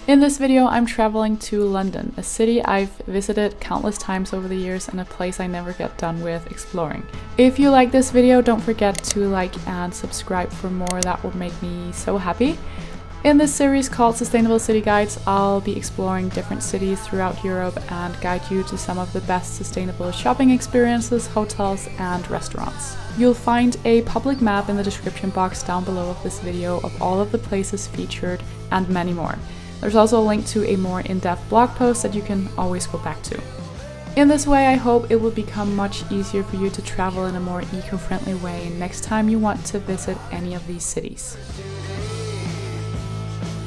In this video, I'm traveling to London, a city I've visited countless times over the years and a place I never get done with exploring. If you like this video, don't forget to like and subscribe for more. That would make me so happy. In this series called Sustainable City Guides, I'll be exploring different cities throughout Europe and guide you to some of the best sustainable shopping experiences, hotels and restaurants. You'll find a public map in the description box down below of this video of all of the places featured and many more. There's also a link to a more in-depth blog post that you can always go back to. In this way, I hope it will become much easier for you to travel in a more eco-friendly way next time you want to visit any of these cities.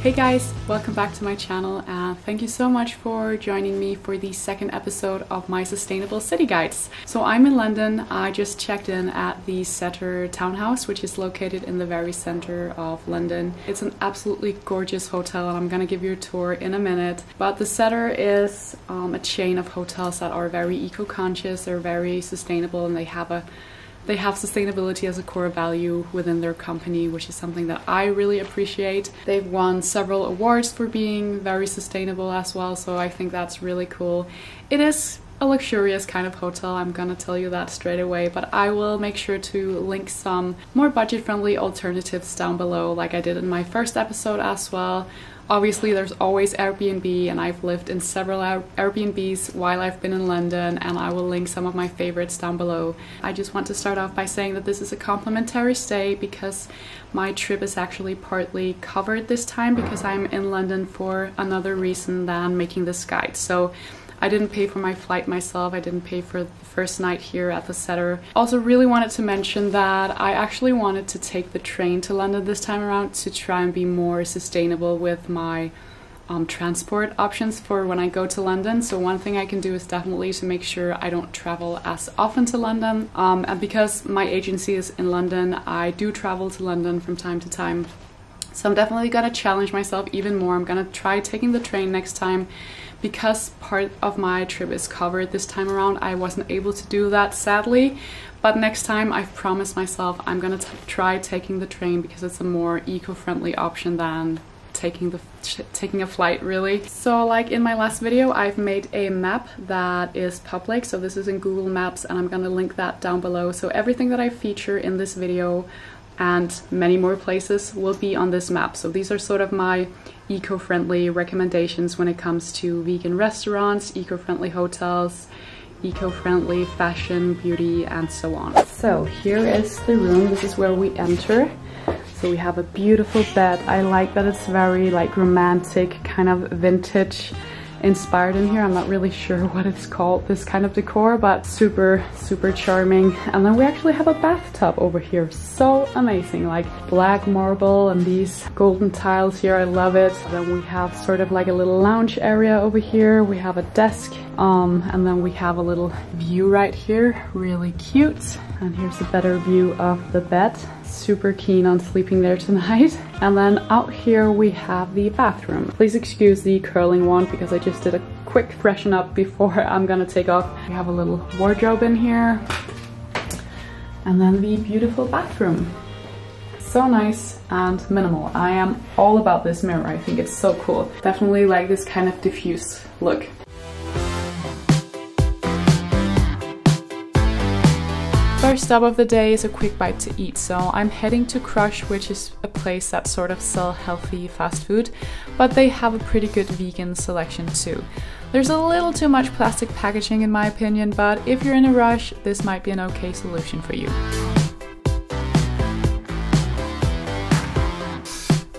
Hey guys, welcome back to my channel and thank you so much for joining me for the second episode of my Sustainable City Guides. So I'm in London. I just checked in at the Setter townhouse, which is located in the very center of London. It's an absolutely gorgeous hotel and I'm gonna give you a tour in a minute. But the Setter is a chain of hotels that are very eco-conscious, they're very sustainable, and they have sustainability as a core value within their company, which is something that I really appreciate. They've won several awards for being very sustainable as well, so I think that's really cool. It is a luxurious kind of hotel, I'm gonna tell you that straight away, but I will make sure to link some more budget-friendly alternatives down below, like I did in my first episode as well. Obviously, there's always Airbnb, and I've lived in several Airbnbs while I've been in London, and I will link some of my favorites down below. I just want to start off by saying that this is a complimentary stay because my trip is actually partly covered this time because I'm in London for another reason than making this guide. So I didn't pay for my flight myself, I didn't pay for the first night here at the Setter. Also really wanted to mention that I actually wanted to take the train to London this time around to try and be more sustainable with my transport options for when I go to London. So one thing I can do is definitely to make sure I don't travel as often to London. And because my agency is in London, I do travel to London from time to time. So I'm definitely gonna challenge myself even more. I'm gonna try taking the train next time. Because part of my trip is covered this time around, I wasn't able to do that, sadly. But next time, I've promised myself I'm gonna try taking the train because it's a more eco-friendly option than taking a flight, really. So like in my last video, I've made a map that is public. So this is in Google Maps and I'm gonna link that down below. So everything that I feature in this video and many more places will be on this map. So these are sort of my eco-friendly recommendations when it comes to vegan restaurants, eco-friendly hotels, eco-friendly fashion, beauty, and so on. So here is the room. This is where we enter. So we have a beautiful bed. I like that it's very like romantic, kind of vintage inspired in here. I'm not really sure what it's called, this kind of decor, but super charming. And then we actually have a bathtub over here, so amazing, like black marble and these golden tiles here. I love it. Then we have sort of like a little lounge area over here. We have a desk and then we have a little view right here, really cute. And here's a better view of the bed. Super keen on sleeping there tonight. And then out here we have the bathroom. Please excuse the curling wand because I just did a quick freshen up before I'm gonna take off. We have a little wardrobe in here. And then the beautiful bathroom. So nice and minimal. I am all about this mirror. I think it's so cool. Definitely like this kind of diffuse look. First stop of the day is a quick bite to eat, so I'm heading to Crush, which is a place that sort of sell healthy fast food, but they have a pretty good vegan selection too. There's a little too much plastic packaging in my opinion, but if you're in a rush, this might be an okay solution for you.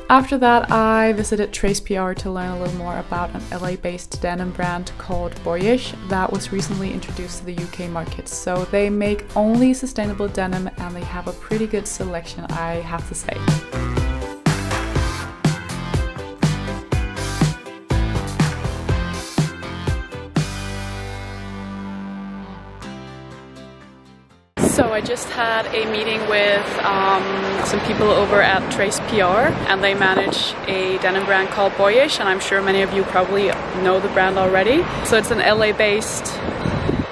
After that, I visited Trace PR to learn a little more about an LA-based denim brand called Boyish that was recently introduced to the UK market. So they make only sustainable denim and they have a pretty good selection, I have to say. So I just had a meeting with some people over at Trace PR, and they manage a denim brand called Boyish, and I'm sure many of you probably know the brand already. So it's an LA-based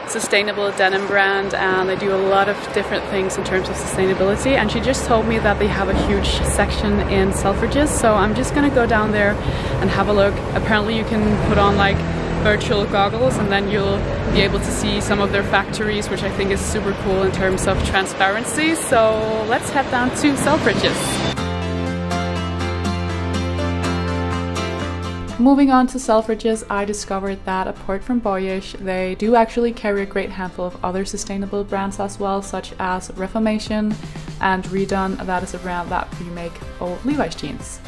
sustainable denim brand, and they do a lot of different things in terms of sustainability. And she just told me that they have a huge section in Selfridges, so I'm just gonna go down there and have a look. Apparently you can put on like virtual goggles and then you'll be able to see some of their factories, which I think is super cool in terms of transparency. So let's head down to Selfridges. Moving on to Selfridges, I discovered that apart from Boyish, they do actually carry a great handful of other sustainable brands as well, such as Reformation and Redone. That is a brand that remake old Levi's jeans.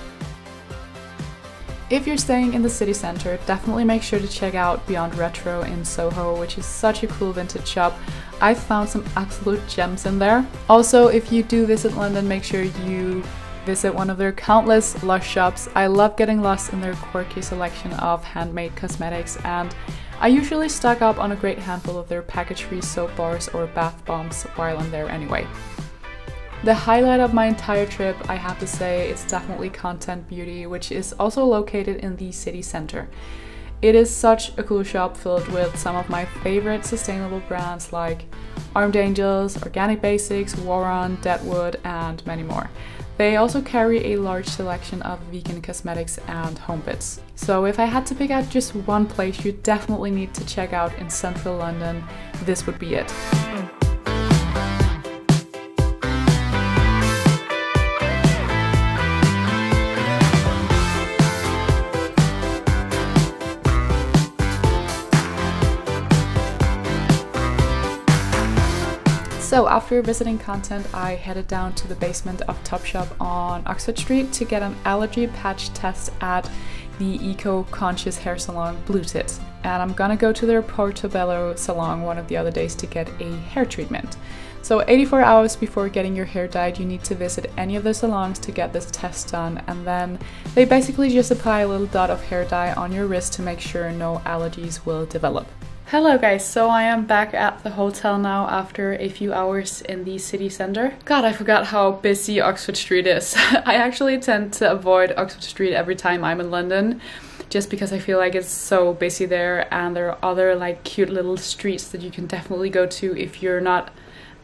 If you're staying in the city centre, definitely make sure to check out Beyond Retro in Soho, which is such a cool vintage shop. I found some absolute gems in there. Also, if you do visit London, make sure you visit one of their countless Lush shops. I love getting lost in their quirky selection of handmade cosmetics, and I usually stock up on a great handful of their package-free soap bars or bath bombs while I'm there anyway. The highlight of my entire trip, I have to say, is definitely Content Beauty, which is also located in the city centre. It is such a cool shop filled with some of my favorite sustainable brands like Armed Angels, Organic Basics, Waron, Deadwood, and many more. They also carry a large selection of vegan cosmetics and home bits. So if I had to pick out just one place you definitely need to check out in central London, this would be it. So after visiting Content, I headed down to the basement of Topshop on Oxford Street to get an allergy patch test at the eco-conscious hair salon Tate. And I'm gonna go to their Portobello salon one of the other days to get a hair treatment. So 84 hours before getting your hair dyed, you need to visit any of the salons to get this test done, and then they basically just apply a little dot of hair dye on your wrist to make sure no allergies will develop. Hello guys, so I am back at the hotel now after a few hours in the city centre. God, I forgot how busy Oxford Street is. I actually tend to avoid Oxford Street every time I'm in London, just because I feel like it's so busy there, and there are other like cute little streets that you can definitely go to if you're not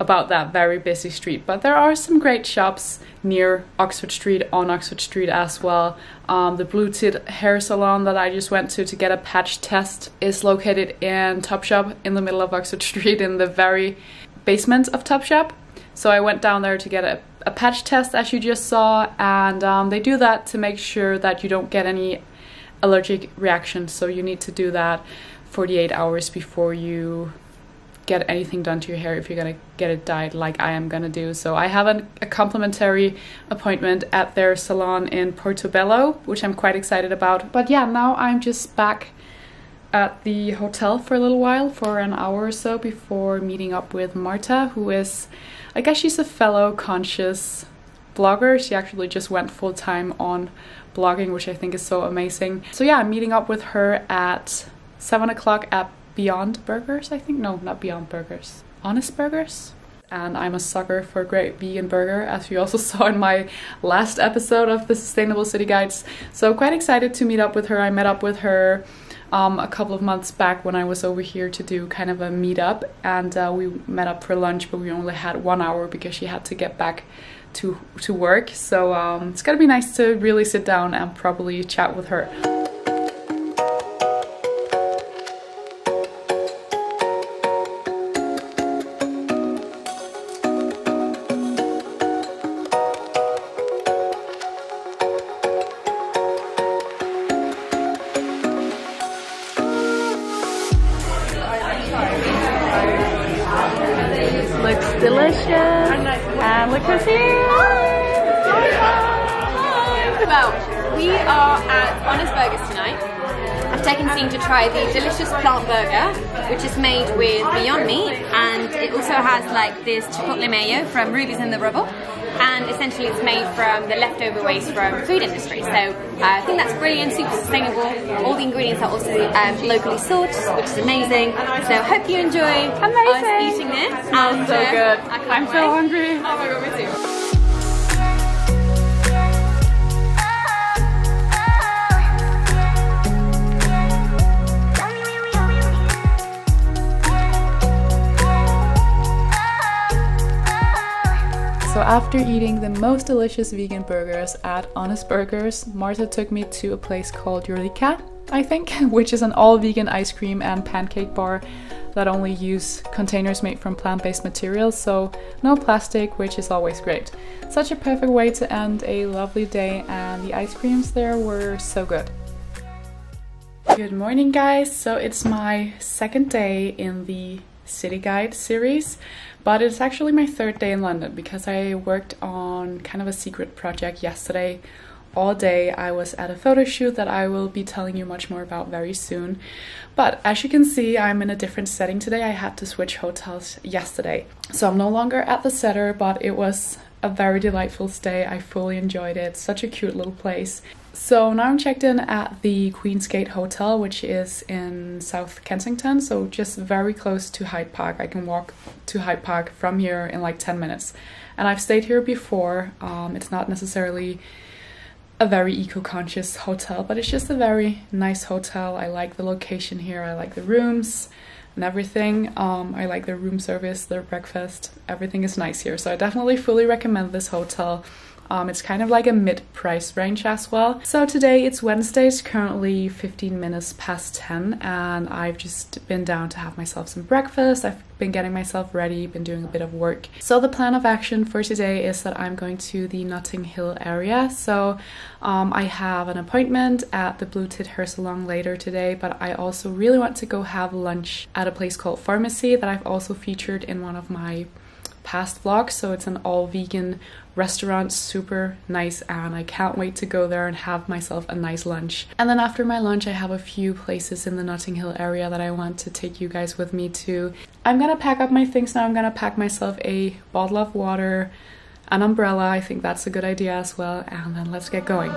about that very busy street. But there are some great shops near Oxford Street, on Oxford Street as well. The Tate hair salon that I just went to get a patch test is located in Topshop in the middle of Oxford Street in the very basement of Topshop. So I went down there to get a patch test, as you just saw, and they do that to make sure that you don't get any allergic reactions. So you need to do that 48 hours before you get anything done to your hair if you're gonna get it dyed like I am gonna do. So I have a complimentary appointment at their salon in Portobello, which I'm quite excited about. But yeah, now I'm just back at the hotel for a little while, for an hour or so, before meeting up with Marta, who is, I guess she's a fellow conscious blogger. She actually just went full-time on blogging, which I think is so amazing. So yeah, I'm meeting up with her at 7 o'clock at Beyond Burgers, I think. No, not Beyond Burgers. Honest Burgers. And I'm a sucker for a great vegan burger, as you also saw in my last episode of the Sustainable City Guides. So quite excited to meet up with her. I met up with her a couple of months back when I was over here to do kind of a meetup, and we met up for lunch, but we only had 1 hour because she had to get back to work. So it's gonna be nice to really sit down and probably chat with her. Looks delicious. And look who's here. Well, we are at Honest Burgers tonight. I've taken Sean to try the delicious plant burger, which is made with Beyond Meat, and it also has like this chipotle mayo from Ruby's in the Rubble, and essentially it's made from the leftover waste from the food industry. So I think that's brilliant, super sustainable. All the ingredients are also locally sourced, which is amazing. So hope you enjoy us eating this. Smells so good. I'm so hungry. Oh my god, me too. after eating the most delicious vegan burgers at Honest Burgers, Martha took me to a place called Eureka, I think, which is an all-vegan ice cream and pancake bar that only use containers made from plant-based materials, so no plastic, which is always great. Such a perfect way to end a lovely day, and the ice creams there were so good. Good morning, guys. So it's my second day in the City Guide series, but it's actually my third day in London because I worked on kind of a secret project yesterday. All day I was at a photo shoot that I will be telling you much more about very soon. But as you can see, I'm in a different setting today. I had to switch hotels yesterday. So I'm no longer at the Setter, but it was a very delightful stay. I fully enjoyed it. Such a cute little place. So now I'm checked in at the Queen's Gate Hotel, which is in South Kensington, so just very close to Hyde Park. I can walk to Hyde Park from here in like 10 minutes. And I've stayed here before. It's not necessarily a very eco-conscious hotel, but it's just a very nice hotel. I like the location here. I like the rooms and everything. I like their room service, their breakfast. Everything is nice here, so I definitely fully recommend this hotel. It's kind of like a mid-price range as well. So today it's Wednesday, it's currently 15 minutes past 10, and I've just been down to have myself some breakfast. I've been getting myself ready, been doing a bit of work. So the plan of action for today is that I'm going to the Notting Hill area. So I have an appointment at the Blue Tit Hair Salon later today, but I also really want to go have lunch at a place called Pharmacy that I've also featured in one of my past vlogs. So it's an all-vegan restaurant, super nice, and I can't wait to go there and have myself a nice lunch. And then after my lunch I have a few places in the Notting Hill area that I want to take you guys with me to. I'm gonna pack up my things now. I'm gonna pack myself a bottle of water, an umbrella, I think that's a good idea as well, and then let's get going.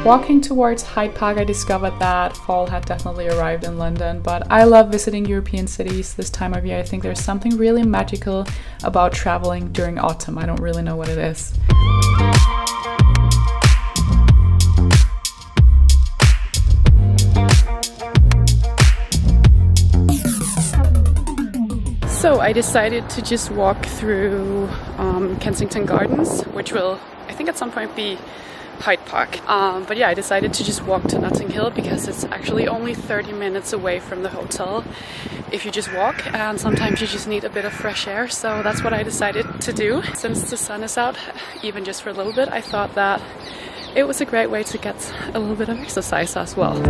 Walking towards Hyde Park, I discovered that fall had definitely arrived in London, but I love visiting European cities this time of year. I think there's something really magical about traveling during autumn. I don't really know what it is. So I decided to just walk through Kensington Gardens, which will, I think at some point, be Hyde Park. But yeah, I decided to just walk to Notting Hill because it's actually only 30 minutes away from the hotel if you just walk, and sometimes you just need a bit of fresh air, so that's what I decided to do. Since the sun is out, even just for a little bit, I thought that it was a great way to get a little bit of exercise as well.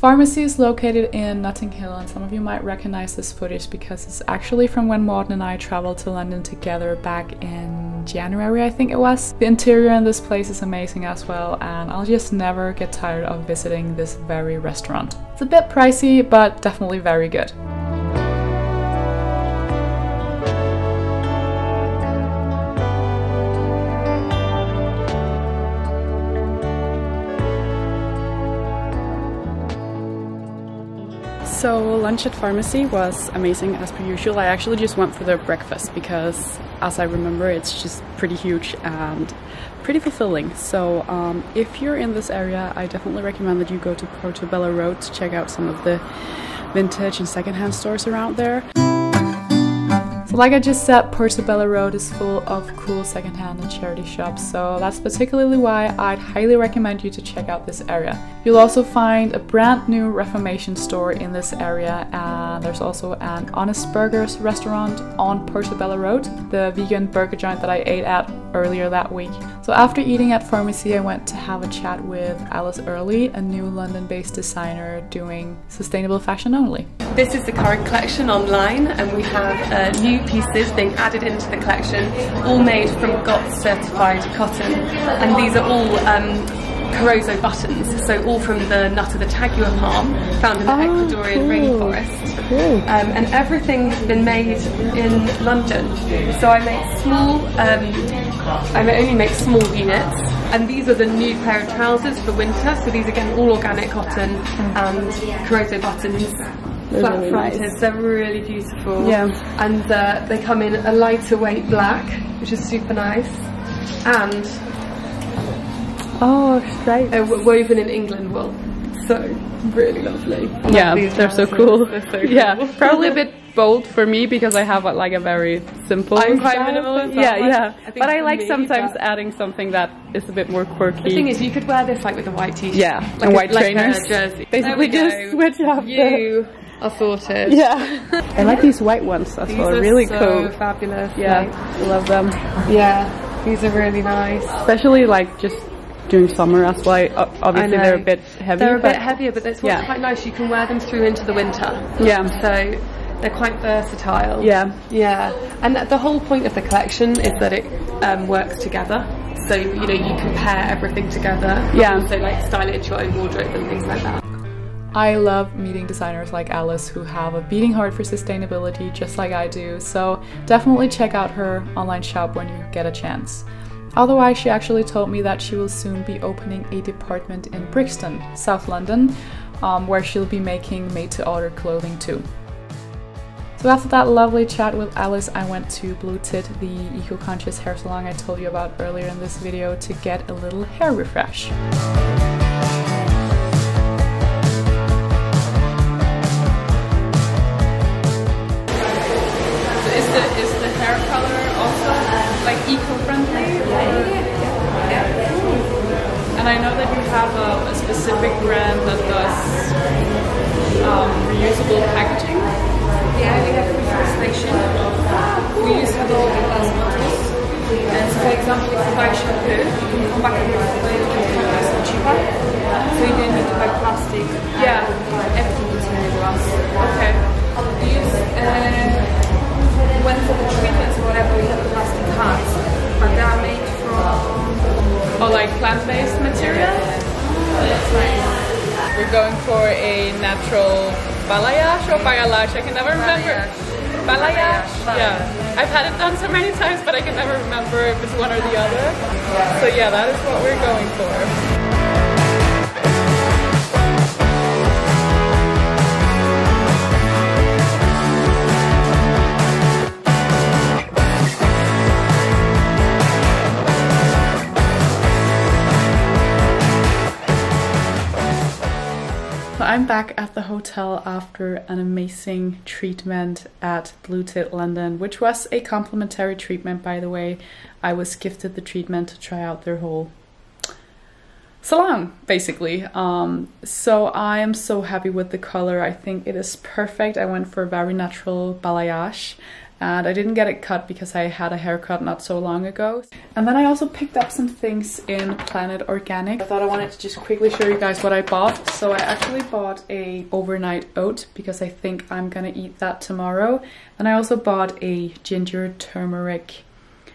Pharmacy is located in Notting Hill, and some of you might recognize this footage because it's actually from when Morten and I traveled to London together back in January, I think it was. The interior in this place is amazing as well, and I'll just never get tired of visiting this very restaurant. It's a bit pricey, but definitely very good. So lunch at Pharmacy was amazing as per usual. I actually just went for their breakfast because, as I remember, it's just pretty huge and pretty fulfilling. So if you're in this area, I definitely recommend that you go to Portobello Road to check out some of the vintage and secondhand stores around there. So like I just said, Portobello Road is full of cool secondhand and charity shops, so that's particularly why I'd highly recommend you to check out this area. You'll also find a brand new Reformation store in this area, and there's also an Honest Burgers restaurant on Portobello Road. The vegan burger joint that I ate at earlier that week. So after eating at Pharmacy, I went to have a chat with Alice Early, a new London-based designer doing sustainable fashion only. This is the current collection online, and we have new pieces being added into the collection, all made from GOTS certified cotton, and these are all Carozo buttons, so all from the nut of the tagua palm found in the Ecuadorian rainforest. Cool. And everything has been made in London. So I make small, I only make small units, and these are the new pair of trousers for winter. So these again all organic cotton and Carozo buttons. Flat really fronted, nice. They're really beautiful. Yeah. And they come in a lighter weight black, which is super nice, and straight. woven in England wool. So really lovely. Yeah, These they're so trousers. cool. They're so Yeah, cool. probably a bit bold for me because I have like a very simple I'm quite style. minimalist. Yeah. I think But I for like me, sometimes but adding something that is a bit more quirky. the thing is, you could wear this like with a white t-shirt. Yeah, like and a, white like trainers. A jersey. Basically There we just go. switch up. You are sorted. Yeah. I like these white ones as These well. are Really so cool. fabulous. Yeah, like, I love them. yeah, these are really nice. Especially like just during summer as well. Obviously know. they're a bit heavier. They're a but bit heavier, but that's what's yeah. quite nice. You can wear them through into the winter. Yeah. So they're quite versatile. Yeah. Yeah. And the whole point of the collection is that it works together. So, you know, you can pair everything together. Yeah. So like style it into your own wardrobe and things like that. I love meeting designers like Alice who have a beating heart for sustainability just like I do, so definitely check out her online shop when you get a chance. Otherwise, she actually told me that she will soon be opening a department in Brixton, South London, where she'll be making made-to-order clothing too. So after that lovely chat with Alice, I went to Blue Tate, the eco-conscious hair salon I told you about earlier in this video, to get a little hair refresh. Is the hair color also like eco-friendly? Yeah. And I know that you have a specific brand that does reusable packaging. Yeah, we have reforestation. We use several glass bottles. And so, for example, if you buy shampoo, you can come back and refill it and it's not cheaper. So you don't need to buy plastic. Yeah. Everything is made glass. Okay. We use, when for the treatments or whatever, we have plastic cards. But they are made from... Or like plant-based material? That's nice. We're going for a natural balayage or balayage, I can never remember. Balayage? Yeah. I've had it done so many times, but I can never remember if it's one or the other. So yeah, that is what we're going for. So I'm back at the hotel after an amazing treatment at Blue Tate London, which was a complimentary treatment, by the way. I was gifted the treatment to try out their whole salon, basically. So I am so happy with the color. I think it is perfect. I went for a very natural balayage. And I didn't get it cut because I had a haircut not so long ago. And then I also picked up some things in Planet Organic. I thought I wanted to just quickly show you guys what I bought. So I actually bought a overnight oat because I think I'm gonna eat that tomorrow. And I also bought a ginger turmeric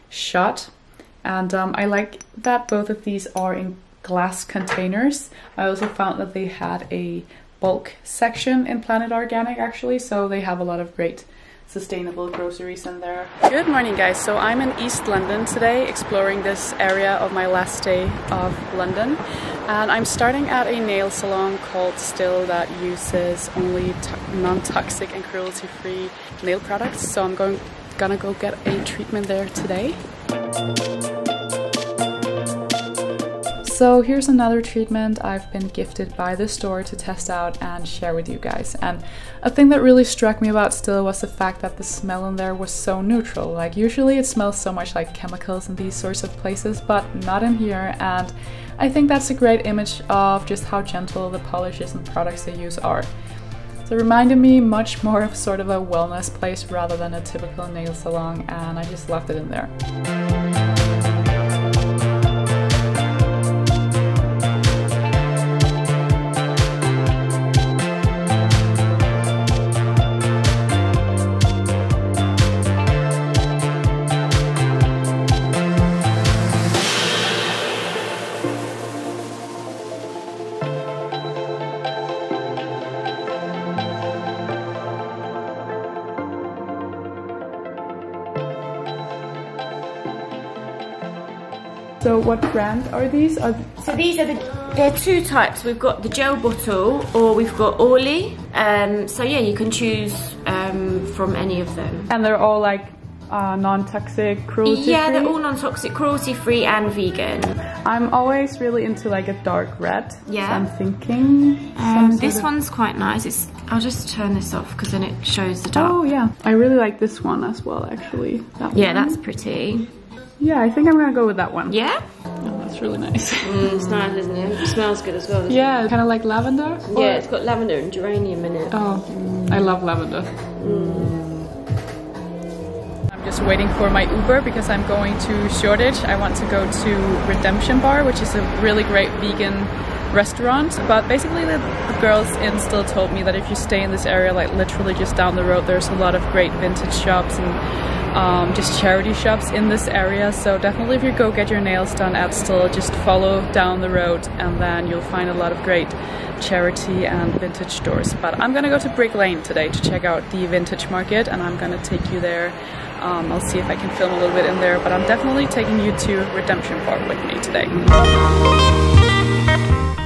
shot. And I like that both of these are in glass containers. I also found that they had a bulk section in Planet Organic actually. So they have a lot of great sustainable groceries in there. Good morning guys, so I'm in East London today exploring this area of my last day of London, and I'm starting at a nail salon called Still that uses only non-toxic and cruelty-free nail products, so I'm gonna go get a treatment there today. So here's another treatment I've been gifted by the store to test out and share with you guys. And a thing that really struck me about Still was the fact that the smell in there was so neutral. Like usually it smells so much like chemicals in these sorts of places, but not in here. And I think that's a great image of just how gentle the polishes and products they use are. So it reminded me much more of sort of a wellness place rather than a typical nail salon, and I just left it in there. So what brand are these? So these are there are two types. We've got the gel bottle or we've got Orly. So yeah, you can choose from any of them. And they're all like non-toxic, cruelty-free? Yeah, they're all non-toxic, cruelty-free and vegan. I'm always really into like a dark red. Yeah. So I'm thinking... this one's quite nice. I'll just turn this off because then it shows the dark. Oh yeah. I really like this one as well, actually. Yeah, that's pretty. Yeah, I think I'm gonna go with that one. Yeah? Oh, that's really nice. It's nice, isn't it? It smells good as well. Yeah, kind of like lavender. Yeah, it's got lavender and geranium in it. Oh, I love lavender. I'm just waiting for my Uber because I'm going to Shoreditch. I want to go to Redemption Bar, which is a really great vegan restaurant. But basically the girls in still told me that if you stay in this area, like literally just down the road, there's a lot of great vintage shops and just charity shops in this area. So definitely if you go get your nails done at Still, just follow down the road and then you'll find a lot of great charity and vintage stores. But I'm gonna go to Brick Lane today to check out the vintage market and I'm gonna take you there. I'll see if I can film a little bit in there, but I'm definitely taking you to Redemption Park with me today.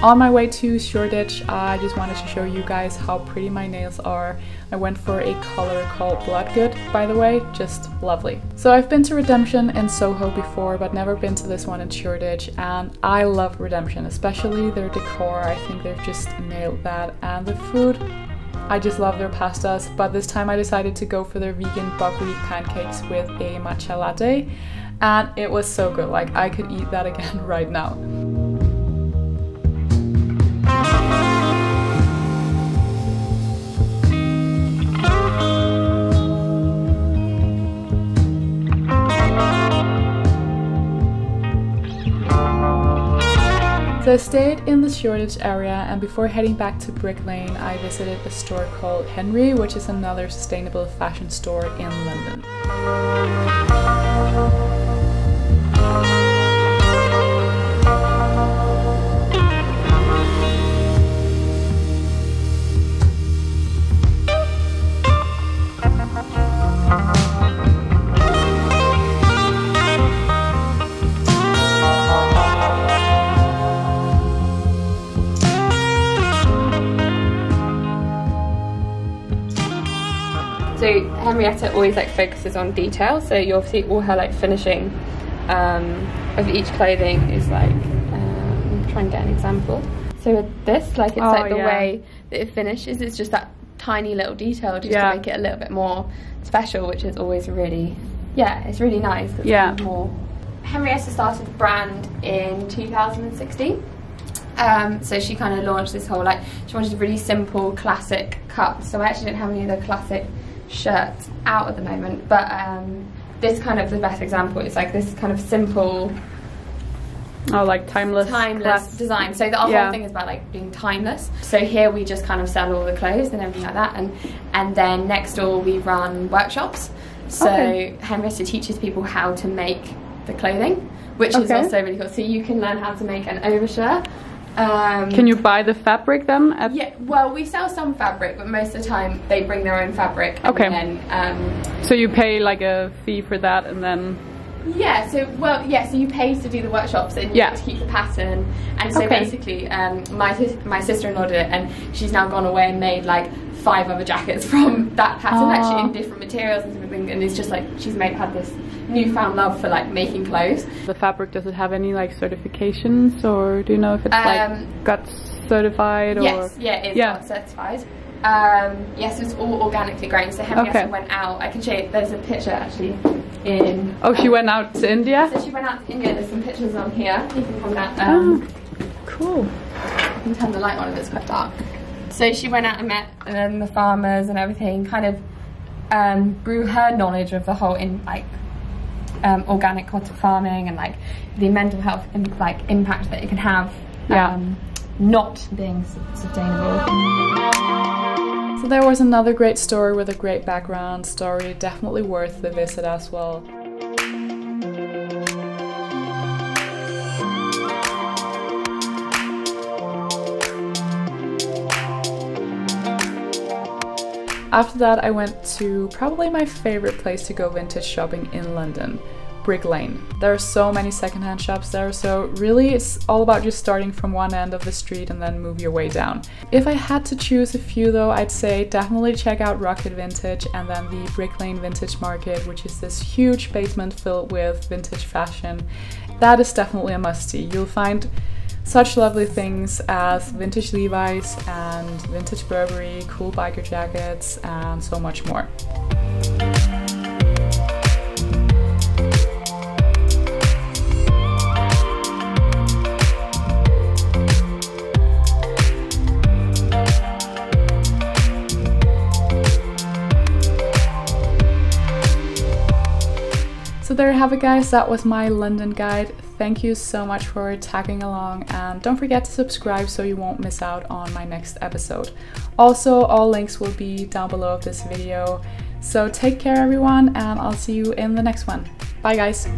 On my way to Shoreditch, I just wanted to show you guys how pretty my nails are. I went for a color called Bloodgood, by the way, just lovely. So I've been to Redemption in Soho before, but never been to this one in Shoreditch, and I love Redemption, especially their decor. I think they've just nailed that, and the food, I just love their pastas, but this time I decided to go for their vegan buckwheat pancakes with a matcha latte, and it was so good. Like, I could eat that again right now. So I stayed in the Shoreditch area, and before heading back to Brick Lane, I visited a store called Henry, which is another sustainable fashion store in London. So Henrietta always like focuses on detail, so you obviously all her like finishing of each clothing is like, try and get an example. So with this, like it's like the way that it finishes, it's just that tiny little detail just to make it a little bit more special, which is always really, it's really nice. It's more. Henrietta started the brand in 2016. So she kind of launched this whole, like, she wanted a really simple classic cut. So I actually don't have any of the classic shirts out at the moment, but this kind of the best example is like this kind of simple, like timeless design. So the whole thing is about like being timeless. So here we just kind of sell all the clothes and everything like that, and then next door we run workshops. So Henrietta teaches people how to make the clothing, which is also really cool. So you can learn how to make an overshirt. Can you buy the fabric then? Yeah, well, we sell some fabric, but most of the time they bring their own fabric. And then, so you pay like a fee for that, and then. So you pay to do the workshops and you get to keep the pattern. And so basically, my sister-in-law did it, and she's now gone away and made like 5 other jackets from that pattern, actually in different materials and everything. And it's just like she's had this newfound love for like making clothes. The fabric, does it have any like certifications, or do you know if it's like GOTS certified? Or? Yes, it is GOTS certified. Yes, it's all organically grown. So Henrietta went out. I can show you. There's a picture actually in. Oh, she went out to India. So she went out to India. There's some pictures on here. You can come down. Cool. I can turn the light on if it's quite dark. So she went out and met the farmers and everything. Kind of grew her knowledge of the whole organic cotton farming and like the mental health impact that it can have. Not being sustainable. So there was another great store with a great background story, definitely worth the visit as well. After that I went to probably my favorite place to go vintage shopping in London, Brick Lane. There are so many secondhand shops there, so really it's all about just starting from one end of the street and then move your way down. If I had to choose a few though, I'd say definitely check out Rocket Vintage and then the Brick Lane Vintage Market, which is this huge basement filled with vintage fashion. That is definitely a must-see. You'll find such lovely things as vintage Levi's and vintage Burberry, cool biker jackets, and so much more. So there you have it guys, that was my London guide. Thank you so much for tagging along, and don't forget to subscribe so you won't miss out on my next episode. Also, all links will be down below of this video. So take care everyone, and I'll see you in the next one. Bye guys!